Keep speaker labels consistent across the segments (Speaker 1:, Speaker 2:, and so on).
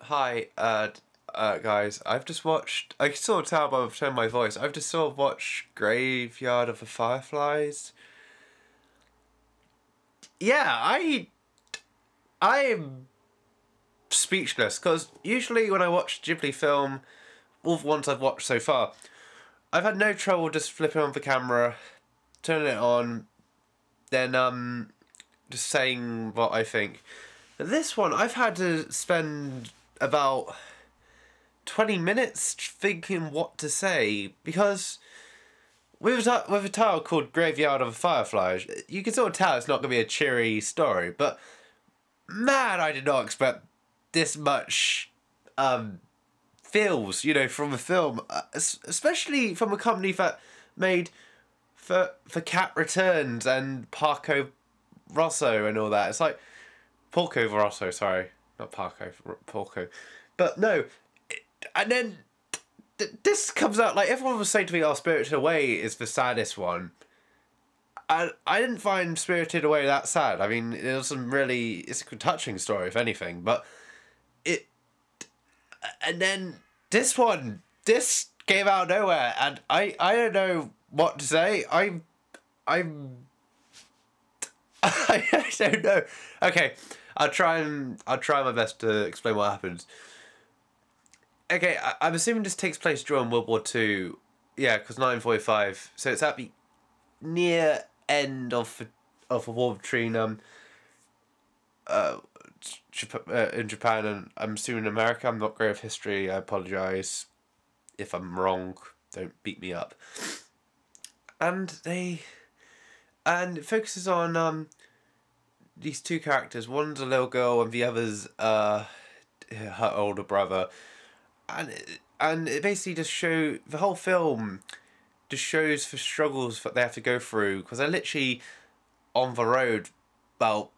Speaker 1: Hi, guys. I've just watched. I can sort of tell by the tone of my voice. I've just sort of watched Graveyard of the Fireflies. Yeah, I'm speechless because usually when I watch Ghibli film, all the ones I've watched so far, I've had no trouble just flipping on the camera, turning it on, then just saying what I think. But this one, I've had to spend about 20 minutes thinking what to say because with a title called Graveyard of the Fireflies, you can sort of tell it's not going to be a cheery story, but man, I did not expect this much feels, from a film, especially from a company that made for Cat Returns and Parco Rosso and all that. It's like Porco Rosso, sorry, not Parco, Porco, but no, and then this comes out like everyone was saying to me, "Oh, Spirited Away is the saddest one." I didn't find Spirited Away that sad. I mean, it was it's a touching story, if anything. But it, and then this came out of nowhere, and I don't know what to say. I'm, I don't know. Okay, I'll try my best to explain what happens. Okay, I'm assuming this takes place during World War Two. Yeah, because 1945. So it's at the near end of a war between uh, in Japan and I'm assuming America. I'm not great with history. I apologize if I'm wrong. Don't beat me up. And it focuses on these two characters. One's a little girl and the other's her older brother. And it basically just the whole film just shows the struggles that they have to go through because they're literally on the road about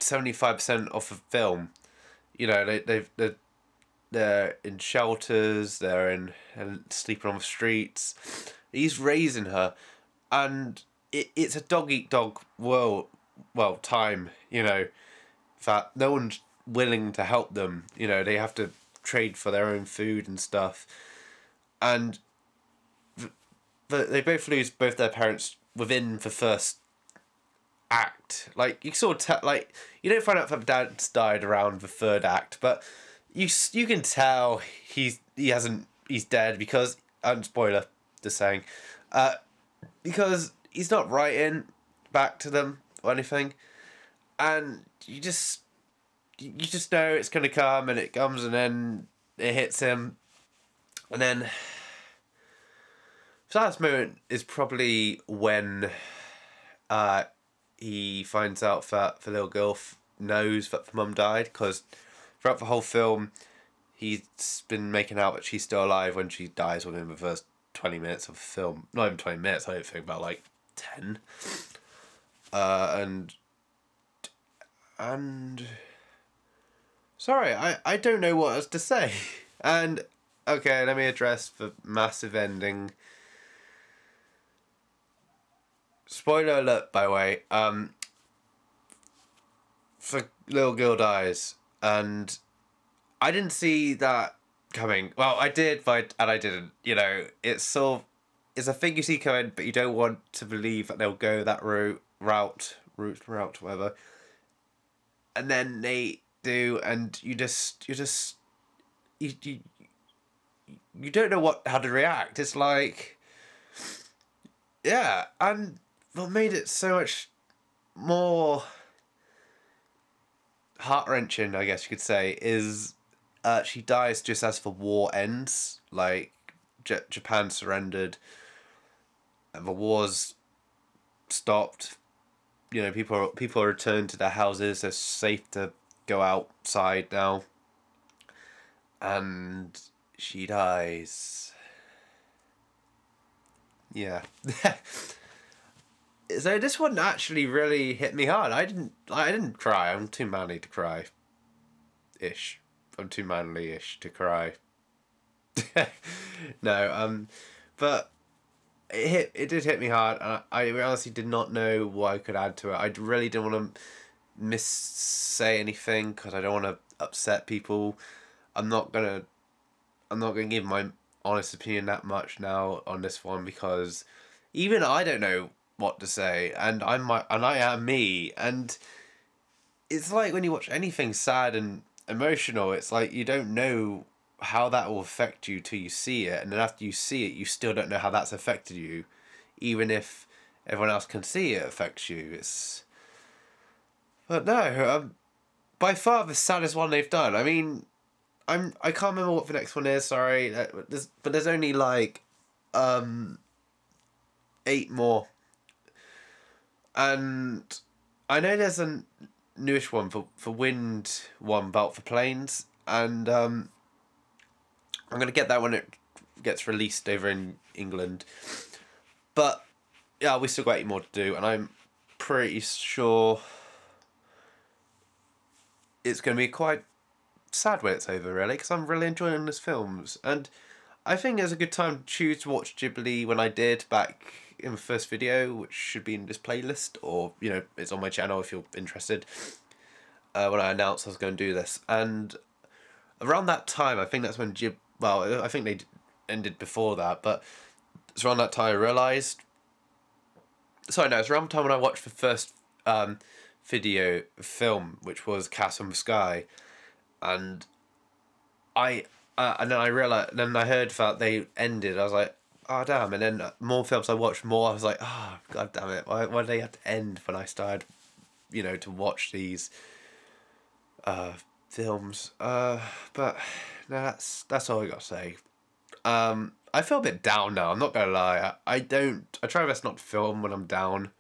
Speaker 1: 75% of the film. They're in shelters, they're in and sleeping on the streets. He's raising her, and it's a dog eat dog world. Well, time, that no one's willing to help them. They have to trade for their own food and stuff, and they both lose both their parents within the first act. Like you sort of like you don't find out if dad's died around the third act, but you can tell he's dead because spoiler, just saying, because he's not writing back to them or anything, and you just know it's gonna come, and it comes, and then it hits him, and then the saddest moment is probably when he finds out that the little girl knows that the mum died, because throughout the whole film he's been making out that she's still alive when she dies within the first 20 minutes of the film. Not even 20 minutes, I don't think, about like 10. And sorry, I don't know what else to say. And okay, let me address the massive ending. Spoiler alert, by the way. The little girl dies, and I didn't see that coming. Well, I did, and I didn't. It's a thing you see coming, but you don't want to believe that they'll go that route, whatever. And then they do, and you don't know how to react. It's like, yeah, and what made it so much more heart-wrenching, I guess you could say, is she dies just as the war ends. Like, Japan surrendered, and the war's stopped. People are returned to their houses. They're safe to go outside now. And she dies. Yeah. So this one actually really hit me hard. I didn't cry. I'm too manly to cry. Ish. I'm too manly-ish to cry. No, but it did hit me hard, and I honestly did not know what I could add to it. I really didn't want to say anything because I don't want to upset people. I'm not gonna give my honest opinion that much now on this one, because even I don't know what to say, and I am me, and it's like when you watch anything sad and emotional, it's like you don't know how that will affect you till you see it, and then after you see it, you still don't know how that's affected you, even if everyone else can see it affects you. It's but no, by far the saddest one they've done. I mean, I can't remember what the next one is. Sorry, there's only like, 8 more, and I know there's a newish one for wind one about for planes, and I'm gonna get that when it gets released over in England. But yeah, we still got 8 more to do, and I'm pretty sure it's gonna be quite sad when it's over, really, because I'm really enjoying this films, and I think it's a good time to choose to watch Ghibli when I did back in the first video, which should be in this playlist, or it's on my channel if you're interested. When I announced I was going to do this, and around that time, I think that's when well, I think they ended before that, but it's around that time I realised. Sorry, no, it's around the time when I watched the first video film, which was Castle in the Sky, and and then I realized, then I heard that they ended. I was like, oh damn! And then more films I watched, more I was like, oh god damn it! Why did they have to end when I started, to watch these films? But no, that's all I got to say. I feel a bit down now. I'm not gonna lie. I try my best not to film when I'm down.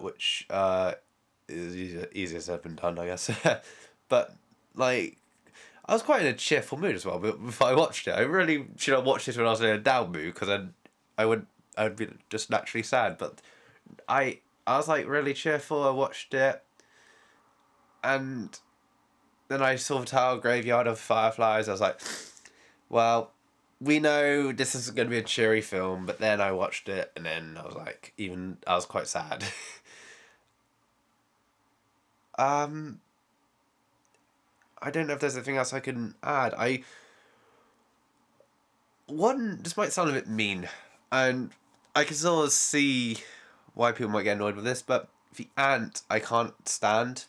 Speaker 1: Which is easier said than done, I guess. But like, I was quite in a cheerful mood as well. But before I watched it, I really should have watched it when I was in a down mood, because I'd be just naturally sad. But I was like really cheerful. I watched it, and then I saw the title Graveyard of Fireflies. I was like, well, we know this isn't going to be a cheery film. But then I watched it, and then I was like, I was quite sad. I don't know if there's anything else I can add. This might sound a bit mean, and I can sort of see why people might get annoyed with this, but the ant I can't stand.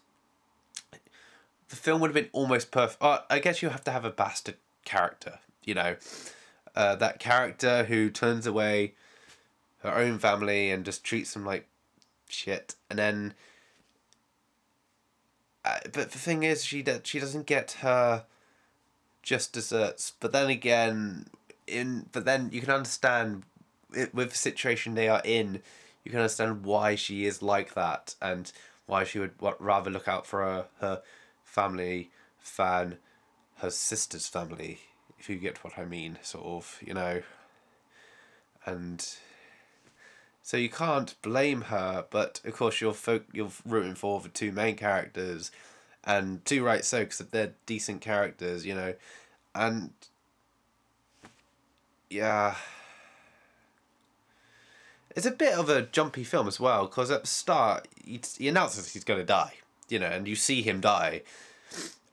Speaker 1: The film would have been almost perfect. I guess you have to have a bastard character, that character who turns away her own family and just treats them like shit, and then. But the thing is, she doesn't get her just desserts. But then again, but then you can understand with the situation they are in. You can understand why she is like that, and why she would rather look out for her family than her sister's family. If you get what I mean, sort of, and. So you can't blame her, but of course you're rooting for the 2 main characters, and too right so, because they're decent characters, and yeah, it's a bit of a jumpy film as well, because at the start he announces he's going to die, and you see him die,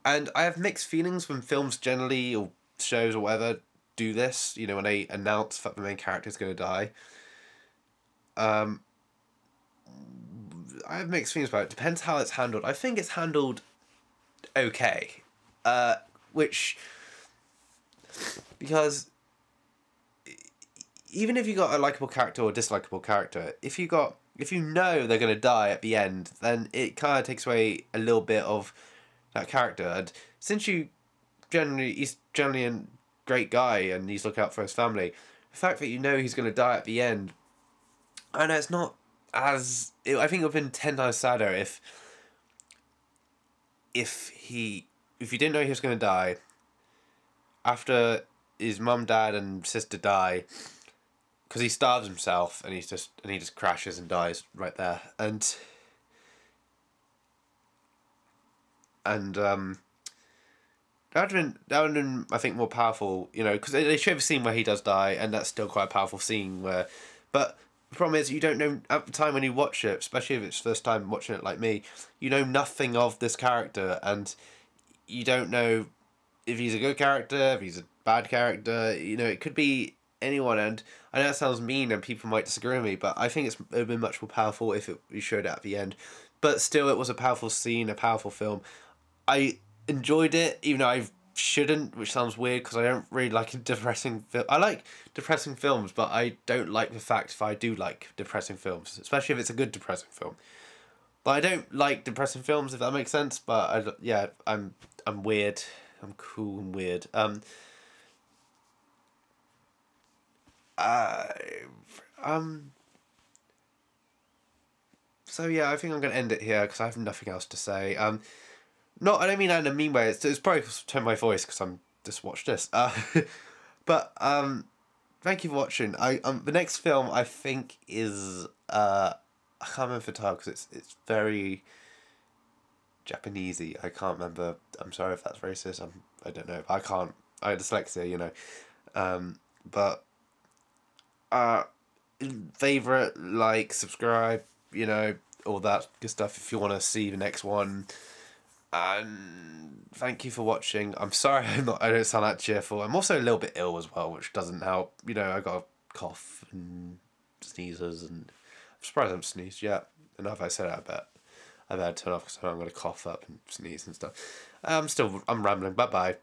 Speaker 1: and I have mixed feelings when films generally, or shows or whatever, do this, when they announce that the main character is going to die. I have mixed feelings about it. Depends how it's handled. I think it's handled okay. Because even if you got a likable character or dislikable character, if you know they're gonna die at the end, then it kind of takes away a little bit of that character. And since he's generally a great guy and he's looking out for his family, the fact that he's gonna die at the end. I know it's not as. I think it would have been 10 times sadder if you didn't know he was going to die, after his mum, dad, and sister die, because he starves himself and he just crashes and dies right there, and that would have been I think more powerful, because they show the scene where he does die, and that's still quite a powerful scene where, but. The problem is, you don't know at the time when you watch it, especially if it's first time watching it like me, you know nothing of this character, and you don't know if he's a good character, if he's a bad character, you know, it could be anyone. And I know that sounds mean and people might disagree with me, but I think it would have been much more powerful if we showed it at the end. But still, it was a powerful scene, a powerful film. I enjoyed it, even though I shouldn't, which sounds weird because I don't really like a depressing film. I like depressing films, but I don't like the fact if I do like depressing films, especially if it's a good depressing film. But I don't like depressing films, if that makes sense. But yeah, I'm weird. I'm cool and weird. Uh, um. So yeah, I think I'm gonna end it here because I have nothing else to say. Not I don't mean that in a mean way. It's probably tone my voice because I'm just watched this. But thank you for watching. The next film I think is I can't remember the title because it's very Japanesey. I can't remember. I'm sorry if that's racist. I don't know. I can't. I have dyslexia, you know. But favorite, like, subscribe, you know, all that good stuff. If you want to see the next one. And thank you for watching. I'm sorry I don't sound that cheerful. I'm also a little bit ill as well, which doesn't help. You know, I got a cough and sneezes, and I'm surprised I haven't sneezed yet. And if I said it, I better turn off because I'm going to cough up and sneeze and stuff. I'm rambling. Bye bye.